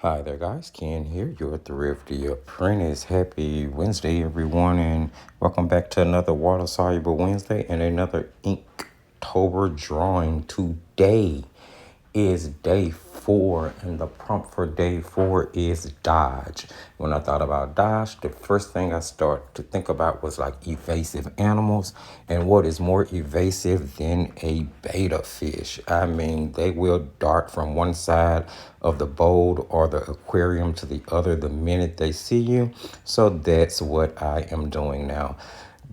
Hi there, guys. Ken here, your Thrifty Apprentice. Happy Wednesday, everyone, and welcome back to another Water Soluble Wednesday and another Inktober drawing. Today is day 4, and the prompt for day 4 is dodge. When I thought about dodge, the first thing I started to think about was like evasive animals, and what is more evasive than a betta fish? I mean, they will dart from one side of the bowl or the aquarium to the other the minute they see you. So that's what I am doing now.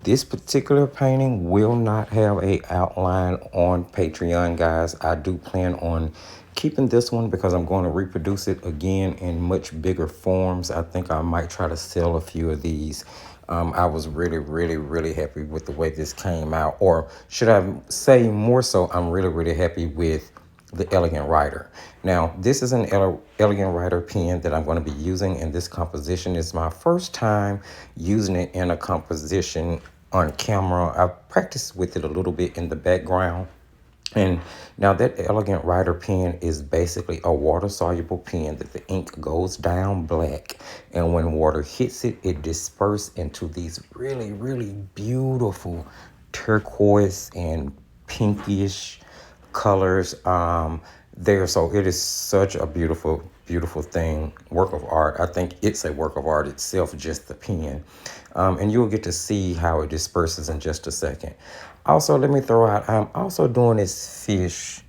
This particular painting will not have a outline on Patreon, guys. I do plan on keeping this one because I'm going to reproduce it again in much bigger forms. I think I might try to sell a few of these. I was really happy with the way this came out. Or should I say more so, I'm really happy with the Elegant Writer. Now, this is an Elegant Writer pen that I'm going to be using in this composition. It's my first time using it in a composition on camera. I've practiced with it a little bit in the background. And now that Elegant Writer pen is basically a water-soluble pen that the ink goes down black. And when water hits it, it disperses into these really beautiful turquoise and pinkish colors there. So it is such a beautiful thing, work of art. I think it's a work of art itself, just the pen. And you'll get to see how it disperses in just a second. Also, let me throw out, I'm also doing this fish,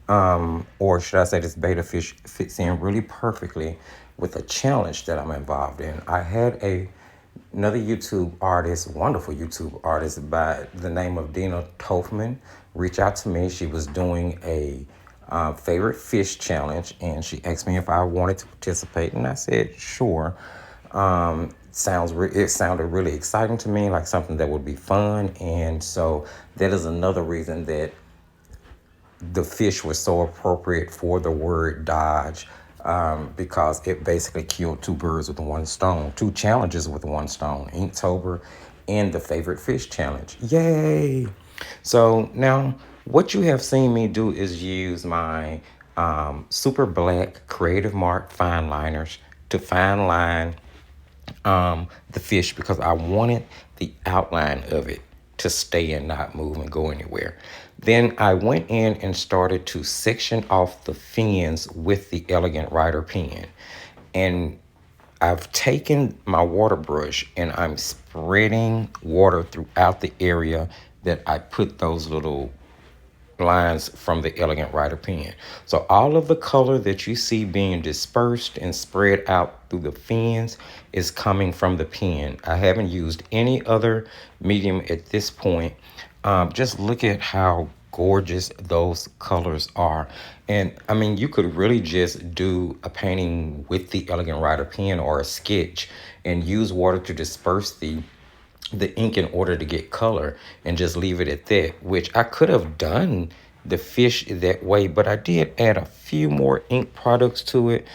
or should I say this betta fish fits in really perfectly with a challenge that I'm involved in. I had another YouTube artist, wonderful YouTube artist by the name of Dina Tofman, reach out to me. She was doing a favorite fish challenge, and she asked me if I wanted to participate, and I said sure. It sounded really exciting to me, like something that would be fun, and so that is another reason that the fish was so appropriate for the word dodge, because it basically killed two birds with one stone, two challenges with one stone, Inktober and the favorite fish challenge. Yay! So now what you have seen me do is use my super black Creative Mark fine liners to fine line the fish, because I wanted the outline of it to stay and not move and go anywhere. Then I went in and started to section off the fins with the Elegant Writer pen. And I've taken my water brush and I'm spreading water throughout the area that I put those little lines from the Elegant Writer pen. So all of the color that you see being dispersed and spread out through the fins is coming from the pen. I haven't used any other medium at this point. Just look at how gorgeous those colors are. And I mean, you could really just do a painting with the Elegant Writer pen or a sketch and use water to disperse the ink in order to get color and just leave it at that, which I could have done the fish that way, but I did add a few more ink products to it,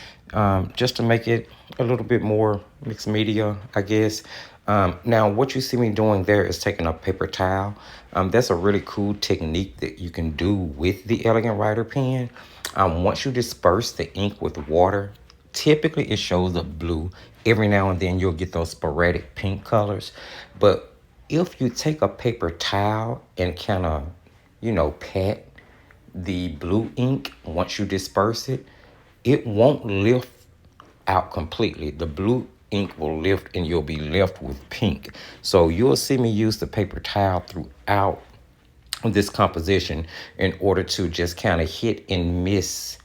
just to make it a little bit more mixed media, I guess. Now what you see me doing there is taking a paper towel. That's a really cool technique that you can do with the Elegant Writer pen. Once you disperse the ink with water, typically it shows up blue. Every now and then you'll get those sporadic pink colors. But if you take a paper towel and kind of, pat the blue ink once you disperse it, it won't lift out completely. The blue ink will lift and you'll be left with pink. So you'll see me use the paper towel throughout this composition in order to just kind of hit and miss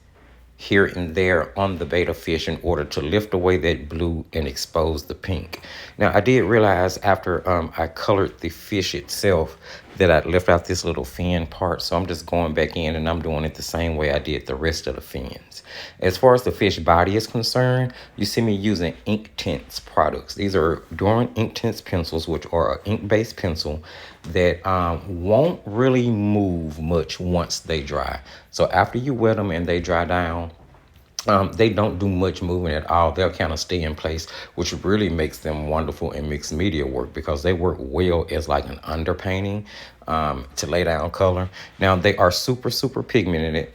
here and there on the betta fish in order to lift away that blue and expose the pink. Now, I did realize after I colored the fish itself that I left out this little fin part, so I'm just going back in and I'm doing it the same way I did the rest of the fins. As far as the fish body is concerned, you see me using Inktense products. These are Durant Inktense pencils, which are an ink-based pencil that won't really move much once they dry. So after you wet them and they dry down, they don't do much moving at all. They'll kind of stay in place, which really makes them wonderful in mixed media work because they work well as like an underpainting to lay down color. Now they are super pigmented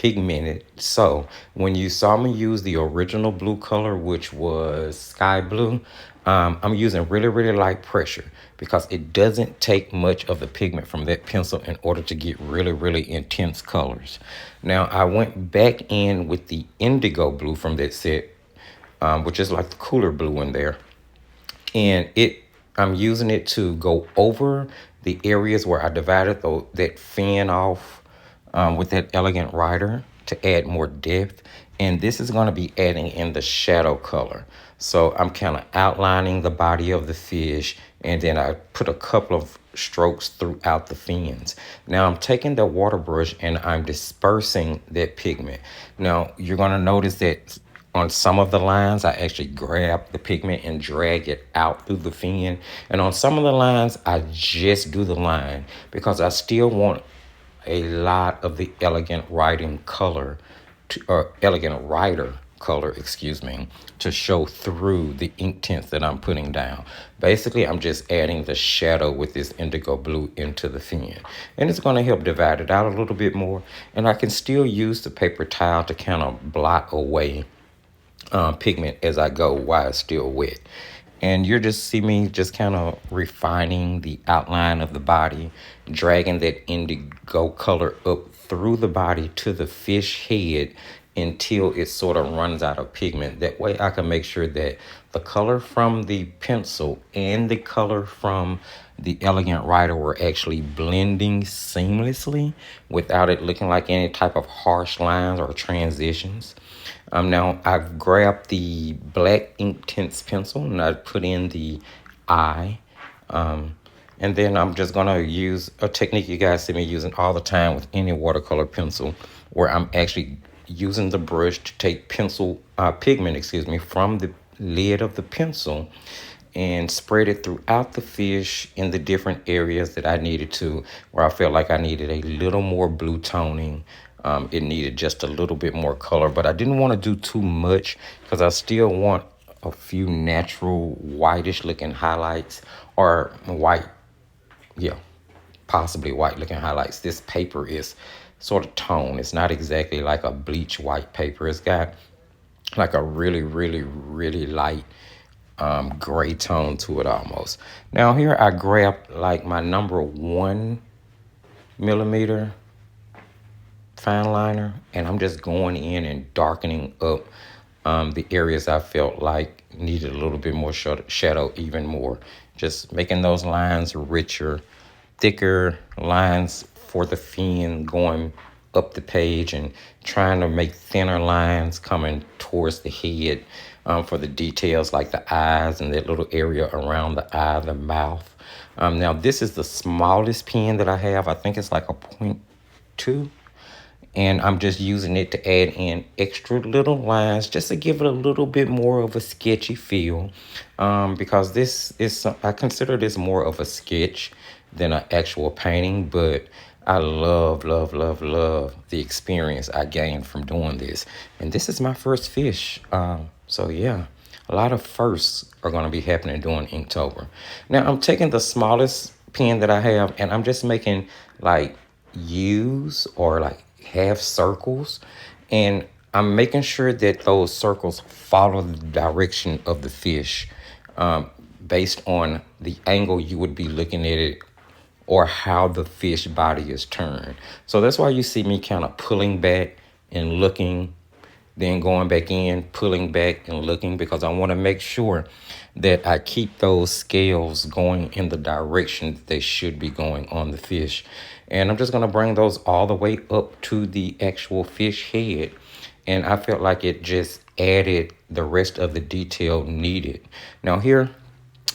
pigmented. So when you saw me use the original blue color, which was sky blue, I'm using really, really light pressure because it doesn't take much of the pigment from that pencil in order to get really, really intense colors. Now, I went back in with the indigo blue from that set, which is like the cooler blue in there. And I'm using it to go over the areas where I divided that fin off with that elegant writer to add more depth. And this is going to be adding in the shadow color. So I'm kind of outlining the body of the fish, and then I put a couple of strokes throughout the fins. Now I'm taking the water brush and I'm dispersing that pigment. Now you're going to notice that on some of the lines, I actually grab the pigment and drag it out through the fin. And on some of the lines, I just do the line because I still want a lot of the elegant writing color, or elegant writer color, excuse me, to show through the ink tints that I'm putting down. Basically, I'm just adding the shadow with this indigo blue into the fin. And it's going to help divide it out a little bit more. And I can still use the paper towel to kind of blot away pigment as I go while it's still wet. And you're just see me just kind of refining the outline of the body, dragging that indigo color up through the body to the fish head until it sort of runs out of pigment. That way I can make sure that the color from the pencil and the color from the elegant writer were actually blending seamlessly without it looking like any type of harsh lines or transitions. Now I've grabbed the black ink tints pencil and I put in the eye. And then I'm just gonna use a technique you guys see me using all the time with any watercolor pencil, where I'm actually using the brush to take pigment, from the lid of the pencil and spread it throughout the fish in the different areas that I needed to, where I felt like I needed a little more blue toning. It needed just a little bit more color, but I didn't want to do too much because I still want a few natural whitish looking highlights, or possibly white looking highlights. This paper is sort of toned. It's not exactly like a bleach white paper. It's got like a really, really, really light gray tone to it almost. Now here I grabbed like my number 1mm fine liner, and I'm just going in and darkening up the areas I felt like needed a little bit more shadow even more. Just making those lines richer, thicker lines for the fin going up the page, and trying to make thinner lines coming towards the head for the details like the eyes and that little area around the eye, the mouth. Now this is the smallest pen that I have. I think it's like a 0.2. And I'm just using it to add in extra little lines just to give it a little bit more of a sketchy feel. Because I consider this more of a sketch than an actual painting. But I love, love, love, love the experience I gained from doing this. And this is my first fish. So yeah, a lot of firsts are going to be happening during Inktober. Now I'm taking the smallest pen that I have, and I'm just making like U's or like half circles, and I'm making sure that those circles follow the direction of the fish, based on the angle you would be looking at it or how the fish body is turned. So that's why you see me kind of pulling back and looking, then going back in, pulling back and looking, because I want to make sure that I keep those scales going in the direction that they should be going on the fish. And I'm just going to bring those all the way up to the actual fish head. And I felt like it just added the rest of the detail needed. Now here,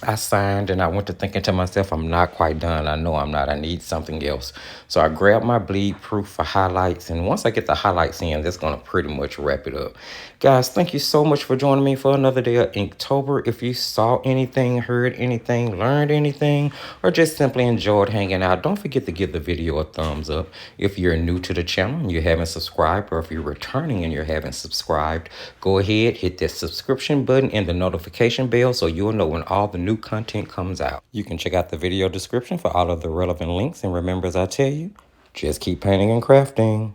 I signed and I went to thinking to myself, I'm not quite done. I know I'm not. I need something else. So I grabbed my bleed proof for highlights. And once I get the highlights in, that's going to pretty much wrap it up. Guys, thank you so much for joining me for another day of Inktober. If you saw anything, heard anything, learned anything, or just simply enjoyed hanging out, don't forget to give the video a thumbs up. If you're new to the channel and you haven't subscribed, or if you're returning and you haven't subscribed, go ahead, hit that subscription button and the notification bell so you'll know when all the new content comes out. You can check out the video description for all of the relevant links. And remember, as I tell you, just keep painting and crafting.